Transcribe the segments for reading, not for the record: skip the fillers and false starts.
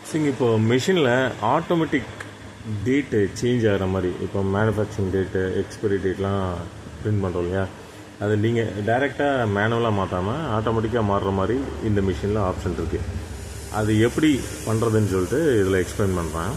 சரிங்க, இப்போ மிஷினில் ஆட்டோமேட்டிக் டேட்டு சேஞ்ச் ஆகிற மாதிரி, இப்போ மேனுஃபேக்சரிங் டேட்டு, எக்ஸ்பைரி டேட்லாம் பிரிண்ட் பண்ணுறோம் இல்லையா, அது நீங்கள் டைரெக்டாக மேனுவலாக மாற்றாமல் ஆட்டோமேட்டிக்காக மாறுற மாதிரி இந்த மிஷினில் ஆப்ஷன் இருக்குது. அது எப்படி பண்ணுறதுன்னு சொல்லிட்டு இதில் எக்ஸ்பிளைன் பண்ணுறேன்.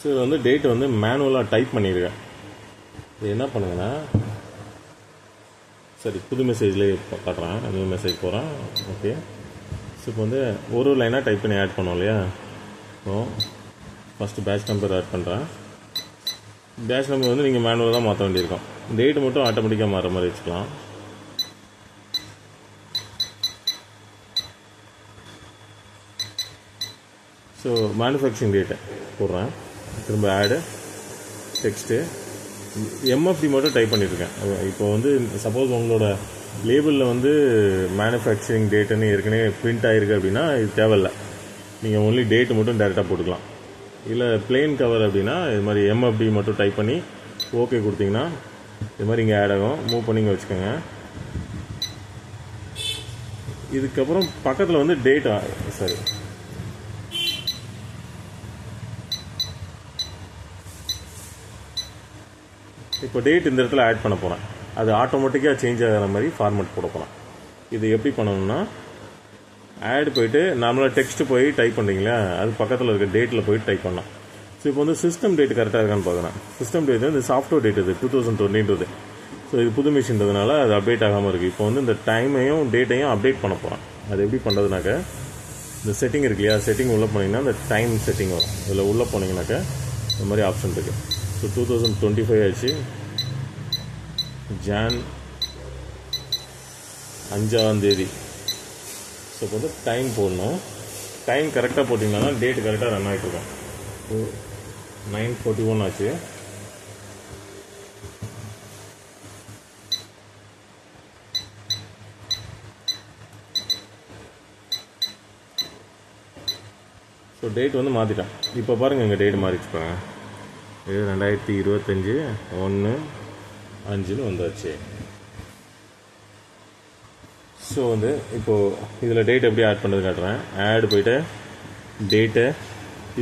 ஸோ இது வந்து டேட் வந்து மேனுவலாக டைப் பண்ணியிருக்கேன். இது என்ன பண்ணுங்கன்னா, சரி புது மெசேஜ்லேயே காட்டுறேன், நியூ மெசேஜ் போகிறேன். ஓகே, ஸோ இப்போ வந்து ஒரு லைனாக டைப் பண்ணி ஆட் பண்ணோம் இல்லையா. So first batch number add பண்ணுறேன். பேட்ச் நம்பர் வந்து நீங்கள் மேனுவலாக தான் மாற்ற வேண்டியிருக்கும். டேட்டு மட்டும் ஆட்டோமேட்டிக்காக மாறுற மாதிரி வச்சுக்கலாம். ஸோ மேனுஃபேக்சரிங் டேட்டை போடுறேன். திரும்ப ஆடு டெக்ஸ்ட்டு எம்எஃப்டி மட்டும் டைப் பண்ணியிருக்கேன். இப்போ வந்து சப்போஸ் உங்களோட லேபிளில் வந்து மேனுஃபேக்சரிங் டேட்டுன்னு ஏற்கனவே பிரிண்ட் ஆகிருக்கு அப்படின்னா இது தேவையில்லை, நீங்கள் ஒன்லி டேட்டு மட்டும் டேரெக்டாக போட்டுக்கலாம். இல்லை பிளெயின் கவர் அப்படின்னா இது மாதிரி எம்எஃப்டி மட்டும் டைப் பண்ணி ஓகே கொடுத்தீங்கன்னா இது மாதிரி இங்கே ஆட் ஆகும். மூவ் பண்ணிங்க வச்சுக்கோங்க. இதுக்கப்புறம் பக்கத்தில் வந்து டேட்டா, சரி இப்போ டேட் இந்த இடத்துல ஆட் பண்ண போகிறேன். அது ஆட்டோமேட்டிக்காக சேஞ்ச் ஆகிற மாதிரி ஃபார்மேட் போட போகிறேன். இது எப்படி பண்ணணும்னா, ஆட் போயிட்டு நார்மலாக டெக்ஸ்ட்டு போய் டைப் பண்ணுறீங்களா, அது பக்கத்தில் இருக்க டேட்டில் போயிட்டு டைப் பண்ணலாம். ஸோ இப்போ வந்து சிஸ்டம் டேட் கரெக்டாக இருக்கான்னு பார்க்குறேன். சிஸ்டம் டேட் வந்து சாஃப்ட்வேர் டேட் இது 2020. ஸோ இது புது மிஷின்றதுனால அது அப்டேட் ஆகாமல் இருக்குது. இப்போ வந்து இந்த டைமையும் டேட்டையும் அப்டேட் பண்ண போகிறேன். அது எப்படி பண்ணுறதுனாக்க, இந்த செட்டிங் இருக்கு இல்லையா, செட்டிங் உள்ளே போனீங்கன்னா இந்த டைம் செட்டிங் வரும். இதில் உள்ளே போனீங்கன்னாக்கா இந்த மாதிரி ஆப்ஷன் இருக்குது. ஸோ 2025 ஆச்சு, ஜான் 5 ஸோ இப்போ வந்து டைம் போடணும். டைம் கரெக்டாக போட்டிங்கன்னா டேட் கரெக்டாக ரன் ஆகிட்டுருக்கோம். 9:41 ஆச்சு. ஸோ டேட் வந்து மாற்றிட்டேன். இப்போ பாருங்கள் இங்கே டேட் மாறிச்சு பாருங்க. இது 2025 1/5 வந்தாச்சு. ஸோ வந்து இப்போது இதில் டேட் எப்படி ஆட் பண்ணுறது காட்டுறேன். ஆட் போய்ட்டு டேட்டு,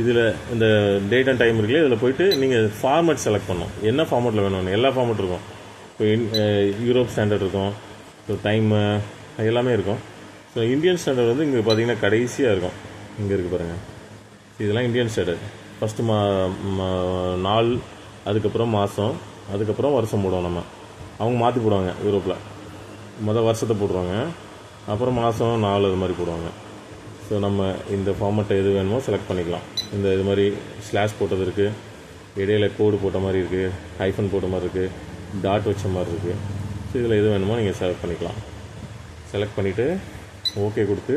இதில் இந்த டேட் அண்ட் டைம் இருக்குல்லையே, இதில் போய்ட்டு நீங்கள் ஃபார்மேட் செலக்ட் பண்ணணும். என்ன ஃபார்மேட்டில் வேணும்னு, எல்லா ஃபார்மேட் இருக்கும். இப்போ யூரோப் ஸ்டாண்டர்ட் இருக்கும், ஸோ டைமு எல்லாமே இருக்கும். ஸோ இந்தியன் ஸ்டாண்டர்ட் வந்து இங்கே பார்த்தீங்கன்னா கடைசியாக இருக்கும். இங்கே இருக்குது பாருங்கள், இதெல்லாம் இந்தியன் ஸ்டாண்டர்ட். ஃபஸ்ட்டு நாள், அதுக்கப்புறம் மாதம், அதுக்கப்புறம் வருஷம் போடுவோம். நம்ம அவங்க மாற்றி போடுவாங்க. யூரோப்பில் வருஷத்தை போடுவாங்க, அப்புறம் மாதம் நாள் அது மாதிரி போடுவாங்க. ஸோ நம்ம இந்த ஃபார்மேட்டை எது வேணுமோ செலக்ட் பண்ணிக்கலாம். இந்த இது மாதிரி ஸ்லாஷ் போட்டது இருக்குது, இடையில கோடு போட்ட மாதிரி இருக்குது, ஹைஃபன் போட்ட மாதிரி இருக்குது, டாட் வச்ச மாதிரி இருக்குது. ஸோ இதில் எது வேணுமோ நீங்கள் செலக்ட் பண்ணிக்கலாம். செலக்ட் பண்ணிவிட்டு ஓகே கொடுத்து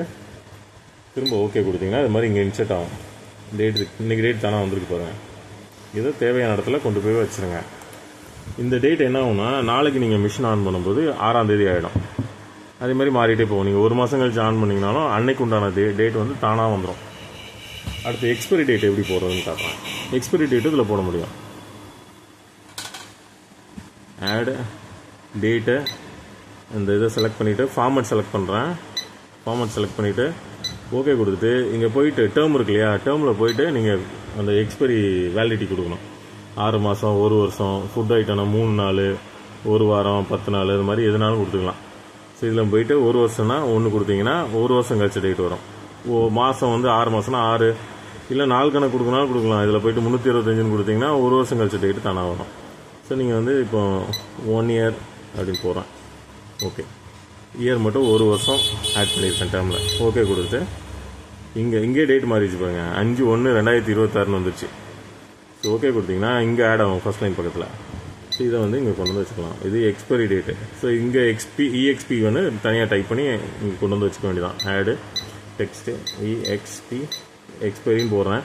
திரும்ப ஓகே கொடுத்தீங்கன்னா இது மாதிரி இங்கே இன்செர்ட் ஆகும். டேட் இன்றைக்கி டேட் தானே வந்திருக்கு பாருங்கள். இதை தேவையான இடத்துல கொண்டு போய் வச்சுருங்க. இந்த டேட் என்ன ஆகும்னா, நாளைக்கு நீங்கள் மிஷின் ஆன் பண்ணும்போது 6ஆம் தேதி ஆகிடும். அதே மாதிரி மாறிட்டே போகும். நீங்கள் ஒரு மாதம் கழிச்சு ஆன் பண்ணிங்கனாலும் அன்னைக்கு உண்டான டேட் வந்து தானாக வந்துடும். அடுத்து எக்ஸ்பைரி டேட் எப்படி போடுறதுன்னு காட்டுறேன். எக்ஸ்பைரி டேட்டு இதில் போட முடியும். ஆட் டேட்டு, இந்த இதை செலக்ட் பண்ணிவிட்டு ஃபார்மேட் செலக்ட் பண்ணுறேன். ஃபார்மேட் செலக்ட் பண்ணிவிட்டு ஓகே கொடுத்துட்டு இங்கே போயிட்டு டேர்ம் இருக்கு இல்லையா, டேர்மில் போயிட்டு நீங்கள் அந்த எக்ஸ்பைரி வேலிடிட்டி கொடுக்கணும். 6 மாதம், 1 வருஷம், ஃபுட் ஐட்டம்னா 3 நாள், 1 வாரம், 10 நாள், இது மாதிரி எதுனாலும் கொடுத்துக்கலாம். ஸோ இதில் போயிட்டு 1 வருஷம்னா 1 கொடுத்தீங்கன்னா 1 வருஷம் கழிச்ச டேட் வரும். மாதம் வந்து 6 மாதம்னா 6, இல்லை 4 கணக்கு கொடுக்கனாலும் கொடுக்கலாம். இதில் போயிட்டு 365 கொடுத்தீங்கன்னா 1 வருஷம் கழிச்ச டேட்டு தானாக வரும். ஸோ நீங்கள் வந்து இப்போ 1 இயர் அப்படின்னு போகிறேன். ஓகே, இயர் மட்டும் 1 வருஷம் ஆட் பண்ணியிருக்கேன் டேர்மில். ஓகே கொடுத்துட்டு இங்கே டேட் மாறிடுச்சு பாருங்க, 5/1/2026 வந்துருச்சு. ஸோ ஓகே கொடுத்தீங்கன்னா இங்கே ஆட் ஆகும் ஃபர்ஸ்ட் லைன் பக்கத்தில். ஸோ இதை வந்து இங்கே கொண்டு வந்து வச்சுக்கலாம். இது எக்ஸ்பைரி டேட்டு. ஸோ இங்கே இஎக்ஸ்பி வந்து தனியாக டைப் பண்ணி இங்கே கொண்டு வந்து வச்சுக்க வேண்டியதான். ஆடு டெக்ஸ்ட்டு இஎக்ஸ்பி எக்ஸ்பைரின்னு போடுறேன்.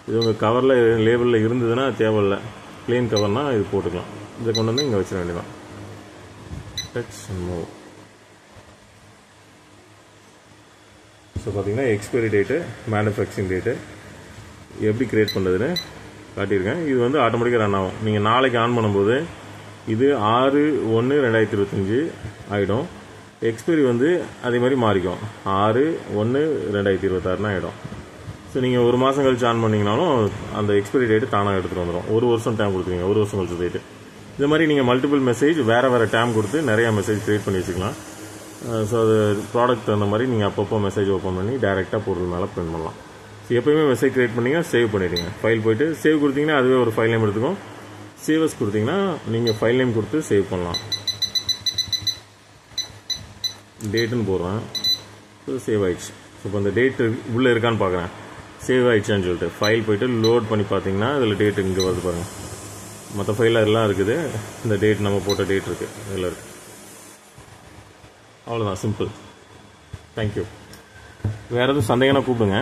இது உங்கள் கவரில் லேபிளில் இருந்ததுன்னா தேவையில்லை, பிளெயின் கவர்னால் இது போட்டுக்கலாம். இதை கொண்டு வந்து இங்கே வச்சிட வேண்டியதான். Touch and move. ஸோ பார்த்தீங்கன்னா எக்ஸ்பைரி டேட்டு, மேனுஃபேக்சரிங் டேட்டு எப்படி க்ரியேட் பண்ணுறதுன்னு காட்டியிருக்கேன். இது வந்து ஆட்டோமேட்டிக்காக ரன் ஆகும். நீங்கள் நாளைக்கு ஆன் பண்ணும்போது இது 6/1/2025 ஆகிடும். எக்ஸ்பைரி வந்து அதே மாதிரி மாறிக்கும், 6/1/2026 ஆகிடும். ஸோ நீங்கள் ஒரு மாதம் கழிச்சு ஆன் பண்ணிங்கனாலும் அந்த எக்ஸ்பைரி டேட்டு தானாக எடுத்துகிட்டு வந்துடும். ஒரு வருஷம் டேம் கொடுத்துருங்க, ஒரு வருஷம் கழிச்சு டேட்டு. இந்த மாதிரி நீங்கள் மல்டிபிள் மெசேஜ் வேறு டேம் கொடுத்து நிறையா மெசேஜ் க்ரியேட் பண்ணி வச்சுக்கலாம். ஸோ அது ப்ராடக்ட் தகுந்த மாதிரி நீங்கள் அப்பப்போ மெசேஜ் ஓப்பன் பண்ணி டேரெக்டாக பொருள் மேலே பிரிண்ட் பண்ணலாம். ஸோ எப்போயுமே மெசேஜ் க்ரியேட் பண்ணிங்கன்னா சேவ் பண்ணிவிடுங்க. ஃபைல் போய்ட்டு சேவ் கொடுத்தீங்கன்னா அதுவே ஒரு ஃபைல் நேம் எடுத்துக்கும். சேவஸ் கொடுத்தீங்கன்னா நீங்கள் ஃபைல் நேம் கொடுத்து சேவ் பண்ணலாம். டேட்டுன்னு போடுறேன். ஸோ சேவ் ஆயிடுச்சு. ஸோ இப்போ அந்த டேட்டு உள்ளே இருக்கான்னு பார்க்குறேன். சேவ் ஆயிடுச்சான்னு சொல்லிட்டு ஃபைல் போய்ட்டு லோட் பண்ணி பார்த்தீங்கன்னா இதில் டேட்டு இங்கே வருது பாருங்கள். மற்ற ஃபைலில் எல்லாம் இருக்குது, இந்த டேட் நம்ம போட்ட டேட் இருக்குது இதில் இருக்குது. அவ்வளோதான், சிம்பிள். தேங்க்யூ. வேறு எதுவும் சந்தேகம்னா கூப்பிடுங்க.